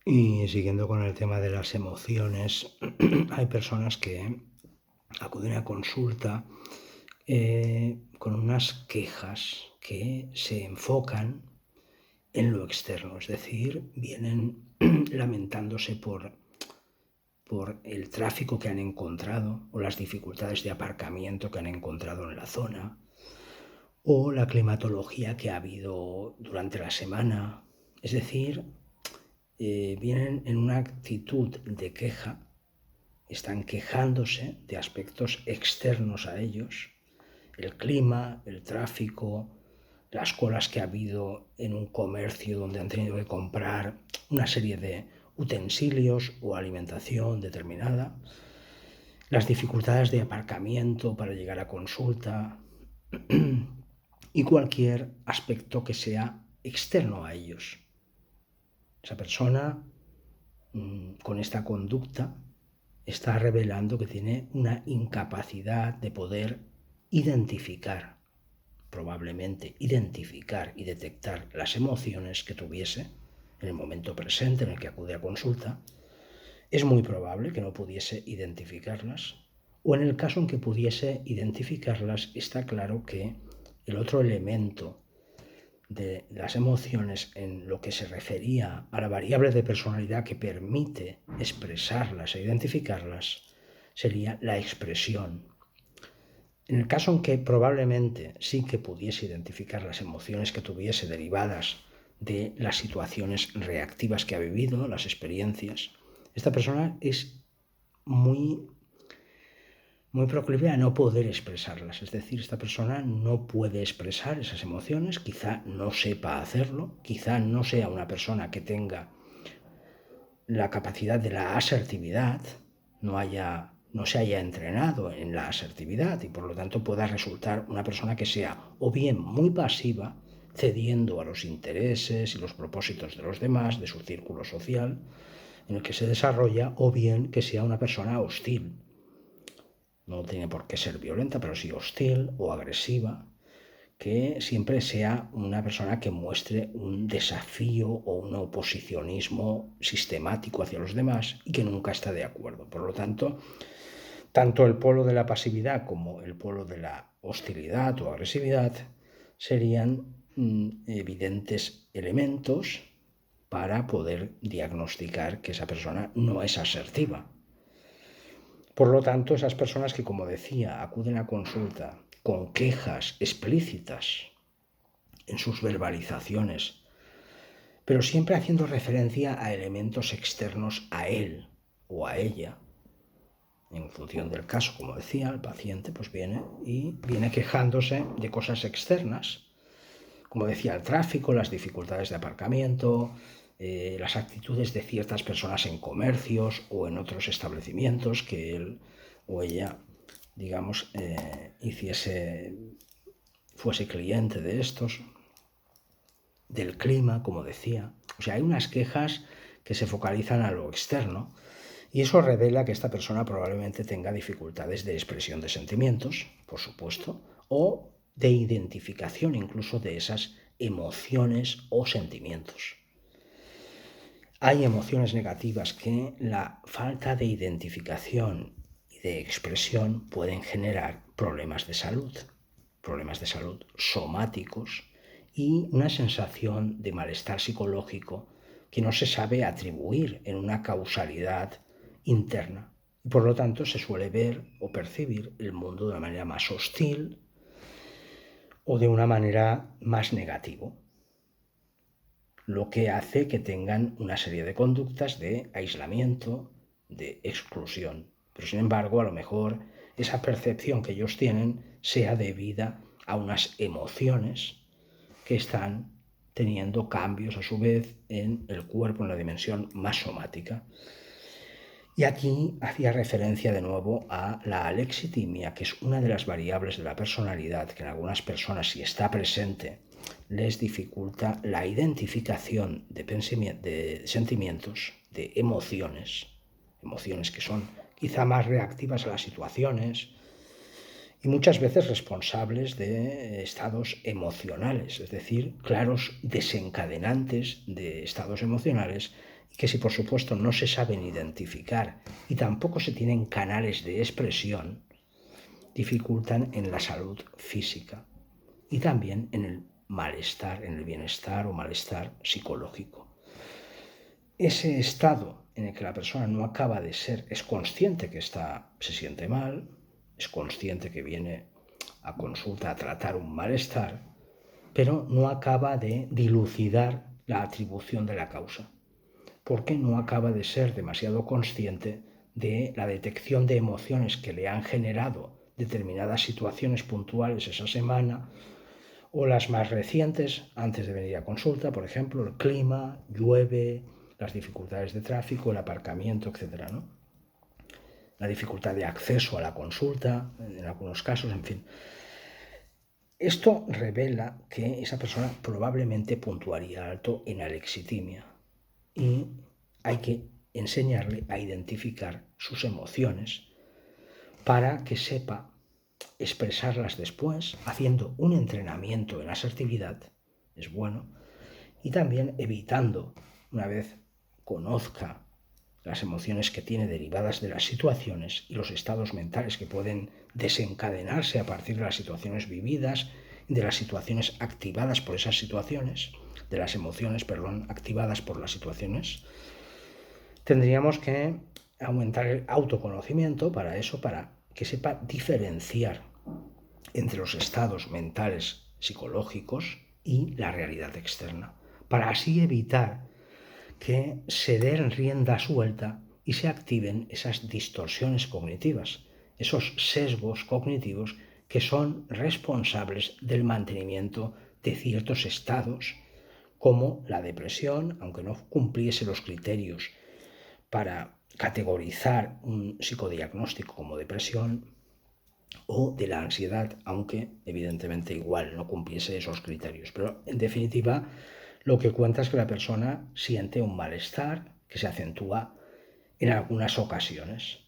Y siguiendo con el tema de las emociones, hay personas que acuden a consulta con unas quejas que se enfocan en lo externo, es decir, vienen lamentándose por el tráfico que han encontrado o las dificultades de aparcamiento que han encontrado en la zona o la climatología que ha habido durante la semana. Es decir, vienen en una actitud de queja, están quejándose de aspectos externos a ellos, el clima, el tráfico, las colas que ha habido en un comercio donde han tenido que comprar una serie de utensilios o alimentación determinada, las dificultades de aparcamiento para llegar a consulta y cualquier aspecto que sea externo a ellos. Esa persona con esta conducta está revelando que tiene una incapacidad de poder identificar, probablemente identificar y detectar las emociones que tuviese en el momento presente en el que acude a consulta. Es muy probable que no pudiese identificarlas, o en el caso en que pudiese identificarlas, está claro que el otro elemento de las emociones en lo que se refería a la variable de personalidad que permite expresarlas e identificarlas sería la expresión. En el caso en que probablemente sí que pudiese identificar las emociones que tuviese derivadas de las situaciones reactivas que ha vivido, las experiencias, esta persona es muy muy proclive a no poder expresarlas. Es decir, esta persona no puede expresar esas emociones, quizá no sepa hacerlo, quizá no sea una persona que tenga la capacidad de la asertividad, no se haya entrenado en la asertividad y por lo tanto pueda resultar una persona que sea o bien muy pasiva, cediendo a los intereses y los propósitos de los demás, de su círculo social en el que se desarrolla, o bien que sea una persona hostil. No tiene por qué ser violenta, pero sí hostil o agresiva, que siempre sea una persona que muestre un desafío o un oposicionismo sistemático hacia los demás y que nunca está de acuerdo. Por lo tanto el polo de la pasividad como el polo de la hostilidad o agresividad serían evidentes elementos para poder diagnosticar que esa persona no es asertiva. Por lo tanto, esas personas que, como decía, acuden a consulta con quejas explícitas en sus verbalizaciones, pero siempre haciendo referencia a elementos externos a él o a ella, en función del caso, como decía, el paciente pues viene quejándose de cosas externas, como decía, el tráfico, las dificultades de aparcamiento, las actitudes de ciertas personas en comercios o en otros establecimientos que él o ella, digamos, fuese cliente de estos, del clima, como decía. O sea, hay unas quejas que se focalizan a lo externo y eso revela que esta persona probablemente tenga dificultades de expresión de sentimientos, por supuesto, o de identificación incluso de esas emociones o sentimientos. Hay emociones negativas que la falta de identificación y de expresión pueden generar problemas de salud somáticos y una sensación de malestar psicológico que no se sabe atribuir en una causalidad interna. Y por lo tanto se suele ver o percibir el mundo de una manera más hostil o de una manera más negativa, lo que hace que tengan una serie de conductas de aislamiento, de exclusión. Pero sin embargo, a lo mejor esa percepción que ellos tienen sea debida a unas emociones que están teniendo cambios a su vez en el cuerpo, en la dimensión más somática. Y aquí hacía referencia de nuevo a la alexitimia, que es una de las variables de la personalidad que en algunas personas, si está presente, les dificulta la identificación de sentimientos, de emociones que son quizá más reactivas a las situaciones y muchas veces responsables de estados emocionales, es decir, claros desencadenantes de estados emocionales que si por supuesto no se saben identificar y tampoco se tienen canales de expresión, dificultan en la salud física y también en el malestar, en el bienestar o malestar psicológico. Ese estado en el que la persona no acaba de ser, es consciente que se siente mal, es consciente que viene a consulta a tratar un malestar, pero no acaba de dilucidar la atribución de la causa, porque no acaba de ser demasiado consciente de la detección de emociones que le han generado determinadas situaciones puntuales esa semana, o las más recientes antes de venir a consulta, por ejemplo, el clima, llueve, las dificultades de tráfico, el aparcamiento, etc., ¿no? La dificultad de acceso a la consulta, en algunos casos, en fin. Esto revela que esa persona probablemente puntuaría alto en alexitimia y hay que enseñarle a identificar sus emociones para que sepa expresarlas después, haciendo un entrenamiento en asertividad, es bueno, y también evitando, una vez conozca las emociones que tiene derivadas de las situaciones y los estados mentales que pueden desencadenarse a partir de las situaciones vividas, de las situaciones activadas por esas situaciones, de las emociones, activadas por las situaciones, tendríamos que aumentar el autoconocimiento para eso, para que sepa diferenciar entre los estados mentales psicológicos y la realidad externa, para así evitar que se den rienda suelta y se activen esas distorsiones cognitivas, esos sesgos cognitivos que son responsables del mantenimiento de ciertos estados, como la depresión, aunque no cumpliese los criterios para categorizar un psicodiagnóstico como depresión, o de la ansiedad, aunque evidentemente igual no cumpliese esos criterios. Pero en definitiva, lo que cuenta es que la persona siente un malestar que se acentúa en algunas ocasiones.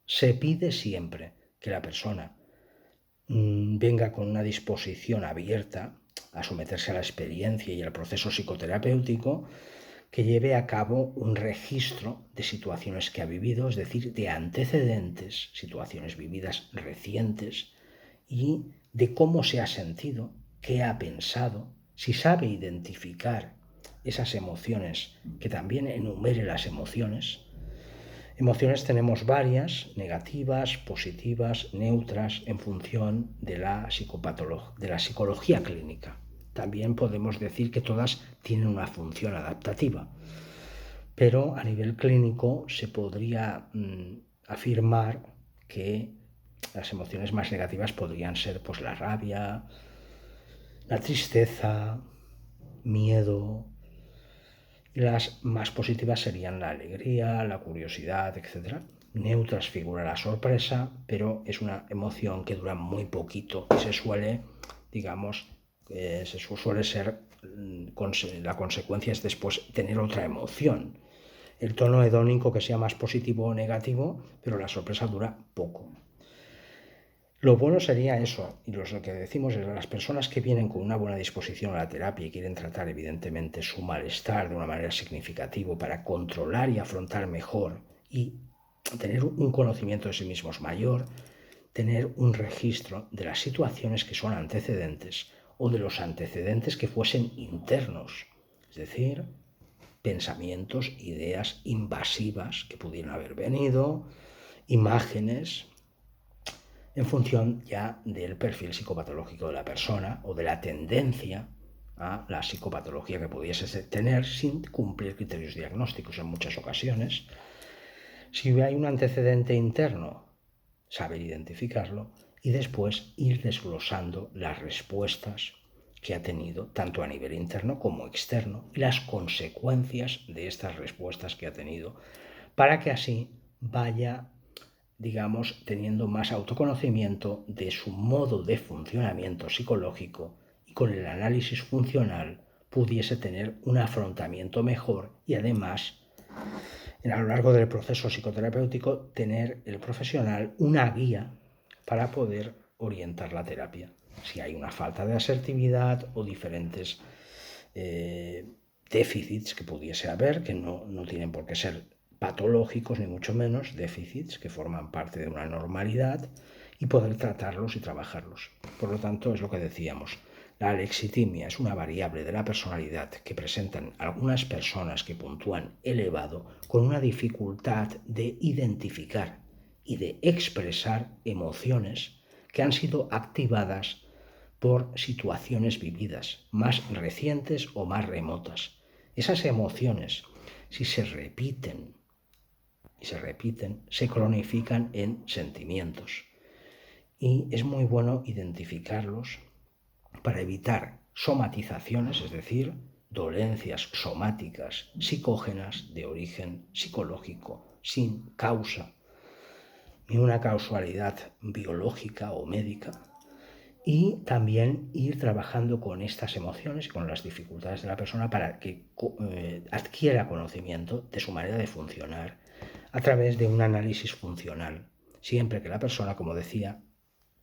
Se pide siempre que la persona venga con una disposición abierta a someterse a la experiencia y al proceso psicoterapéutico, que lleve a cabo un registro de situaciones que ha vivido, es decir, de antecedentes, situaciones vividas recientes, y de cómo se ha sentido, qué ha pensado, si sabe identificar esas emociones, que también enumere las emociones. Emociones tenemos varias, negativas, positivas, neutras, en función de la psicología clínica. También podemos decir que todas tienen una función adaptativa, pero a nivel clínico se podría afirmar que las emociones más negativas podrían ser pues la rabia, la tristeza, miedo, y las más positivas serían la alegría, la curiosidad, etc. Neutras figura la sorpresa, pero es una emoción que dura muy poquito y se suele, digamos, suele ser, la consecuencia es después tener otra emoción. El tono hedónico que sea más positivo o negativo, pero la sorpresa dura poco. Lo bueno sería eso, y lo que decimos es que las personas que vienen con una buena disposición a la terapia y quieren tratar evidentemente su malestar de una manera significativa para controlar y afrontar mejor y tener un conocimiento de sí mismos mayor, tener un registro de las situaciones que son antecedentes o de los antecedentes que fuesen internos, es decir, pensamientos, ideas invasivas que pudieran haber venido, imágenes, en función ya del perfil psicopatológico de la persona o de la tendencia a la psicopatología que pudiese tener sin cumplir criterios diagnósticos en muchas ocasiones. Si hay un antecedente interno, saber identificarlo y después ir desglosando las respuestas que ha tenido, tanto a nivel interno como externo, y las consecuencias de estas respuestas que ha tenido, para que así vaya, digamos, teniendo más autoconocimiento de su modo de funcionamiento psicológico y con el análisis funcional pudiese tener un afrontamiento mejor y además, a lo largo del proceso psicoterapéutico, tener el profesional una guía para poder orientar la terapia. Si hay una falta de asertividad o diferentes déficits que pudiese haber, que no tienen por qué ser patológicos, ni mucho menos, déficits que forman parte de una normalidad, y poder tratarlos y trabajarlos. Por lo tanto, es lo que decíamos. La alexitimia es una variable de la personalidad que presentan algunas personas que puntúan elevado con una dificultad de identificar y de expresar emociones que han sido activadas por situaciones vividas, más recientes o más remotas. Esas emociones, si se repiten y se cronifican en sentimientos. Y es muy bueno identificarlos para evitar somatizaciones, es decir, dolencias somáticas psicógenas de origen psicológico, sin causa, ni una causalidad biológica o médica, y también ir trabajando con estas emociones y con las dificultades de la persona para que adquiera conocimiento de su manera de funcionar a través de un análisis funcional, siempre que la persona, como decía,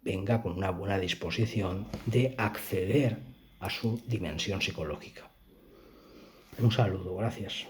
venga con una buena disposición de acceder a su dimensión psicológica. Un saludo, gracias.